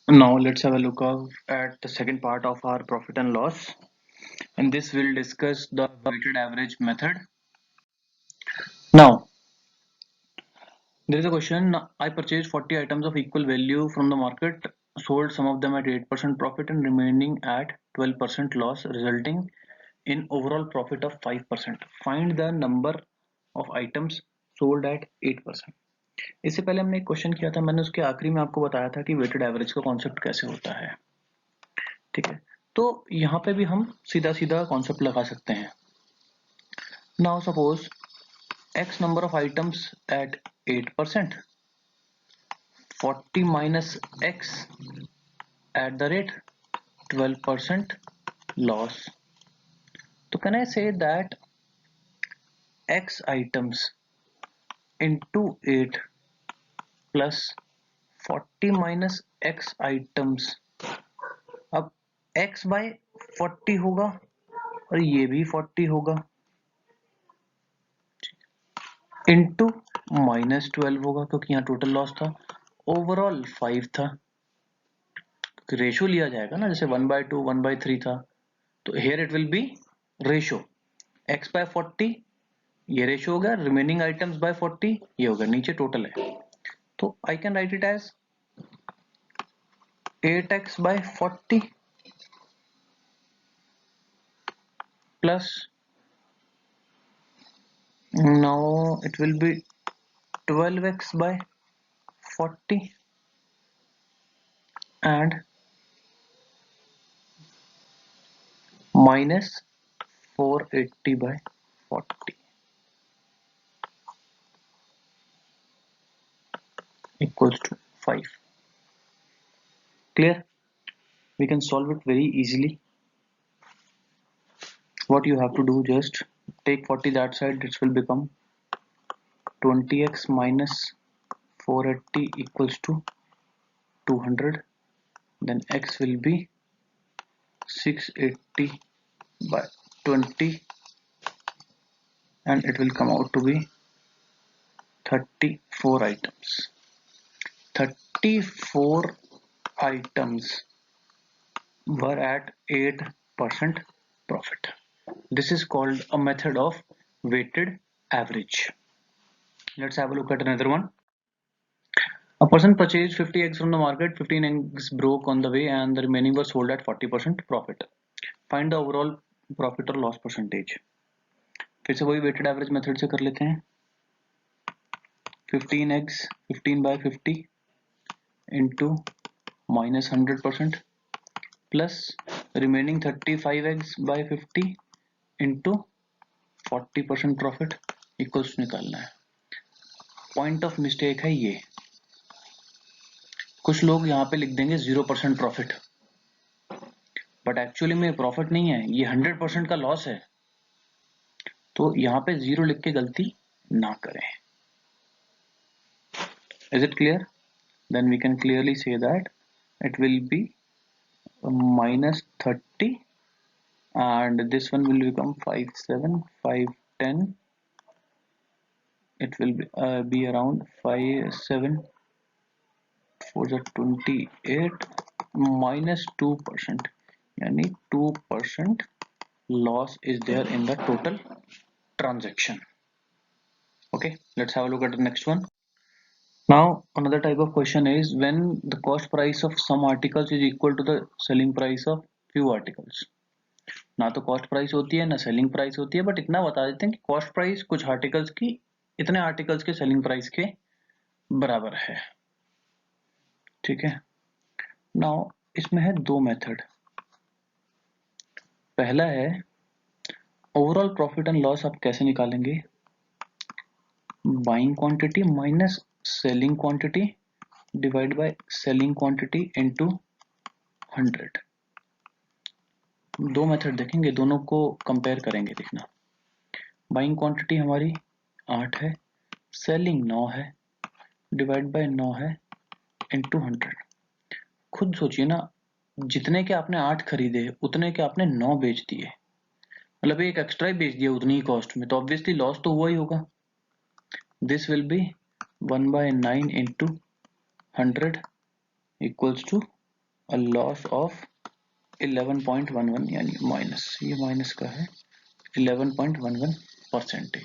Now let's have a look at the second part of our profit and loss. In this we'll discuss the weighted average method. Now there is a question. I purchased 40 items of equal value from the market, sold some of them at 8% profit and remaining at 12% loss, resulting in overall profit of 5%. Find the number of items sold at 8%. इससे पहले हमने एक question किया था, मैंने उसके आखिरी में आपको बताया था कि वेटेड एवरेज का कॉन्सेप्ट कैसे होता है। ठीक है, तो यहाँ पे भी हम सीधा सीधा कॉन्सेप्ट लगा सकते हैं। Now suppose x number of items at 8%, 40 minus x at the rate 12% loss. So can I say that x items into 8 plus 40 minus x items, अब x by 40 होगा और ये भी 40 होगा, इंटू -12 होगा क्योंकि यहाँ टोटल लॉस था, ओवरऑल 5 था। रेशो लिया जाएगा ना, जैसे 1/2 1/3 था, तो here it will be ratio x by 40, ये रेशो होगा, रिमेनिंग आइटम्स बाय 40 ये होगा, नीचे टोटल है, तो I can write it as 8x by 40 plus now it will be 12x by 40 and minus 480 by 40 equals to 5. Clear? We can solve it very easily. What you have to do, just take 40 that side, this will become 20x minus 480 equals to 200, then x will be 680 by 20 and it will come out to be 34 items. 34 items were at 8% profit. This is called a method of weighted average. Let's have a look at another one. A person purchased 50 eggs from the market, 15 eggs broke on the way and the remaining were sold at 40% profit. Find the overall profit or loss percentage. फिर से वही weighted average method से कर लेते हैं. 15 eggs 15 by 50 into minus 100% plus remaining 35 eggs by 50 into 40% profit equals निकालना है. Point of mistake है ये, कुछ लोग यहाँ पे लिख देंगे 0% प्रॉफिट, बट एक्चुअली में प्रॉफिट नहीं है, ये 100% का लॉस है, तो यहाँ पे 0 लिख के गलती ना करें. Is it clear? Then we can clearly say that it will be -30 and this one will become 5 7 5 10, it will be around 5 7 4 28 minus 2%, यानी 2% loss is there in the total transaction. Okay, let's have a look at the next one. Now another type of question is when the cost price of some articles is equal to the selling price of few articles. ना तो cost price होती है ना selling price होती है, but इतना बता देते हैं कि कॉस्ट प्राइस कुछ आर्टिकल्स की इतने आर्टिकल्स के सेलिंग प्राइस के बराबर है. ठीक है, नाउ इसमें है दो मेथड. पहला है ओवरऑल प्रॉफिट एंड लॉस आप कैसे निकालेंगे, buying quantity minus selling quantity divide by selling quantity into 100. दो मेथड देखेंगे, दोनों को कंपेयर करेंगे. देखना, बाइंग क्वांटिटी हमारी 8 है, सेलिंग 9 है, डिवाइड बाय 9 है इनटू 100. खुद सोचिए ना, जितने के आपने 8 खरीदे उतने के आपने 9 बेच दिए, मतलब एक एक्स्ट्रा ही बेच दिया उतनी ही कॉस्ट में, तो ऑब्वियसली लॉस तो हुआ ही होगा. This will be 1/9 into 100 equals to a loss of 11.11 यानी माइनस, ये माइनस का है 11.11%।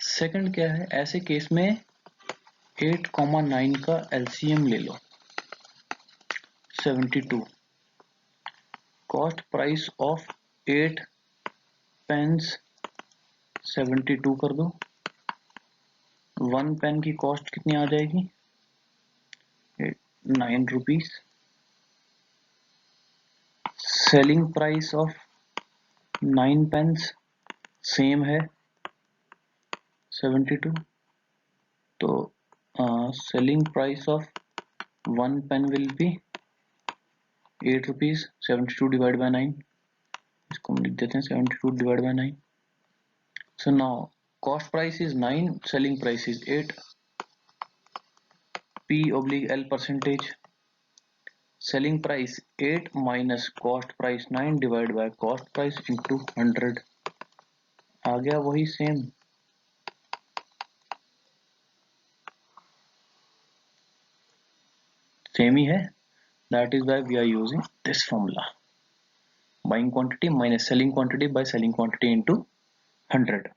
सेकंड क्या है, ऐसे केस में 8,9 का एलसीएम ले लो 72, कॉस्ट प्राइस ऑफ 8 पेन्स 72 कर दो, 1 पेन की कॉस्ट कितनी आ जाएगी 9 rupees, selling price of 9 pens same है 72, तो selling price of 1 pen will be 8 rupees, 72 divide by 9, इसको हम लिख देते हैं 72 divide by 9। So now cost price is 9, selling price is 8, P/L percentage, selling price 8 minus cost price 9 divided by cost price into 100, आ गया वही same. Same ही है, that is why we are using this formula, buying quantity minus selling quantity by selling quantity into 100।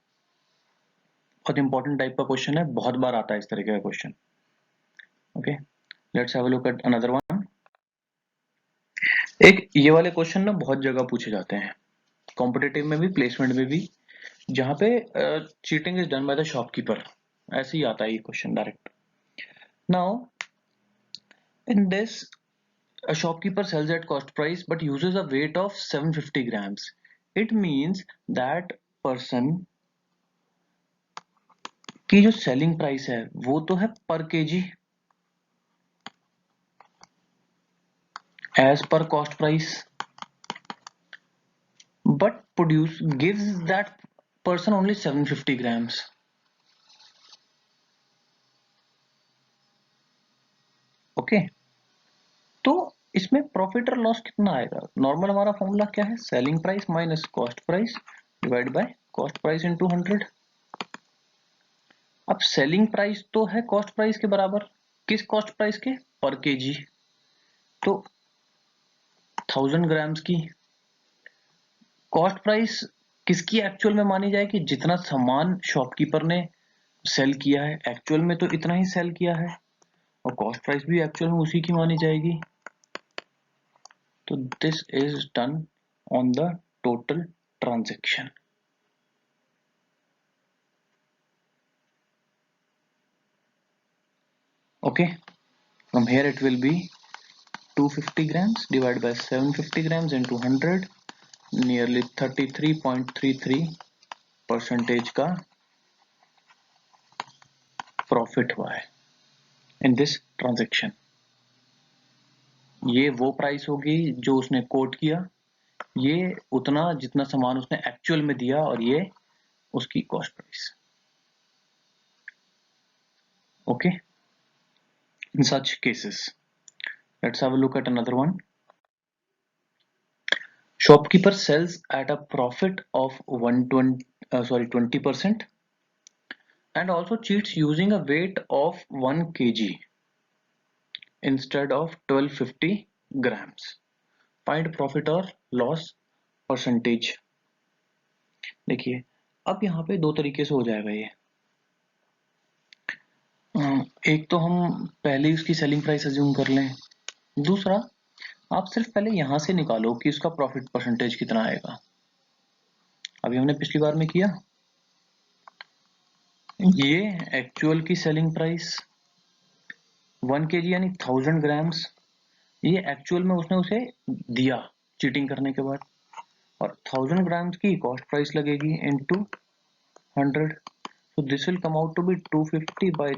बहुत important type का question है, बहुत बार आता है इस तरीके का question. Okay, let's have a look at another one. एक ये वाले क्वेश्चन ना बहुत जगह पूछे जाते हैं, कॉम्पिटिटिव में भी, प्लेसमेंट में भी, जहां पे cheating is done by the shopkeeper, ऐसे ही आता है ये question direct. Now in this a shopkeeper sells at cost price but uses a weight of 750 grams, it means that person की जो सेलिंग प्राइस है वो तो है पर KG as per cost price, but produce gives that person only 750 grams। Okay, तो इसमें profit और लॉस कितना आएगा? नॉर्मल हमारा फॉर्मूला क्या है, selling price minus cost price divide by cost price into 100। अब सेलिंग प्राइस तो है कॉस्ट प्राइस के बराबर, किस कॉस्ट प्राइस के, पर केजी, तो 1000 ग्राम्स की। कॉस्ट प्राइस किसकी एक्चुअल में मानी जाएगी, जितना सामान शॉपकीपर ने सेल किया है, एक्चुअल में तो इतना ही सेल किया है, और कॉस्ट प्राइस भी एक्चुअल में उसी की मानी जाएगी। तो this is done on the total transaction. Okay, from here it will be 250 grams divided by 750 grams into 100, nearly 33.33 percentage का प्रॉफिट हुआ है इन दिस ट्रांजैक्शन। ये वो प्राइस होगी जो उसने कोट किया, ये उतना जितना सामान उसने एक्चुअल में दिया, और ये उसकी cost price. Okay, in such cases let's have a look at another one. Shopkeeper sells at a profit of 20% and also cheats using a weight of 1 kg instead of 1250 grams. Find profit or loss percentage। देखिए, अब यहाँ पे दो तरीके से हो जाएगा ये। एक तो हम पहले उसकी सेलिंग प्राइस अज्यूम कर लें, दूसरा आप सिर्फ पहले यहाँ से निकालो कि उसका प्रॉफिट परसेंटेज कितना आएगा। अभी हमने पिछली बार में किया, ये एक्चुअल की सेलिंग प्राइस 1 kg यानी 1000 ग्राम्स, ये एक्चुअल में उसने उसे दिया चीटिंग करने के बाद, और 1000 ग्राम्स की कॉस्ट प्राइस लगेगी into 100, so this will come out to be 250 by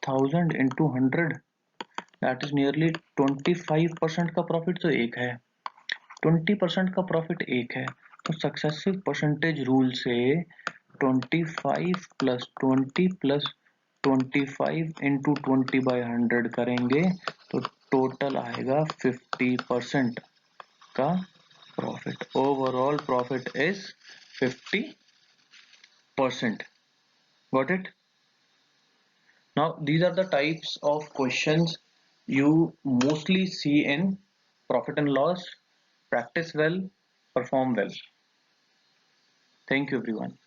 1000 into 100, that is nearly 25% का प्रॉफिट तो एक है, 20% का प्रॉफिट एक है, तो सक्सेसिव परसेंटेज रूल से 25 प्लस 20 प्लस 25 इंटू 20 बाई 100 करेंगे तो टोटल आएगा 50% का profit. Overall profit is 50%। Got it? Now these are the types of questions you mostly see in profit and loss. Practice well, perform well. Thank you everyone.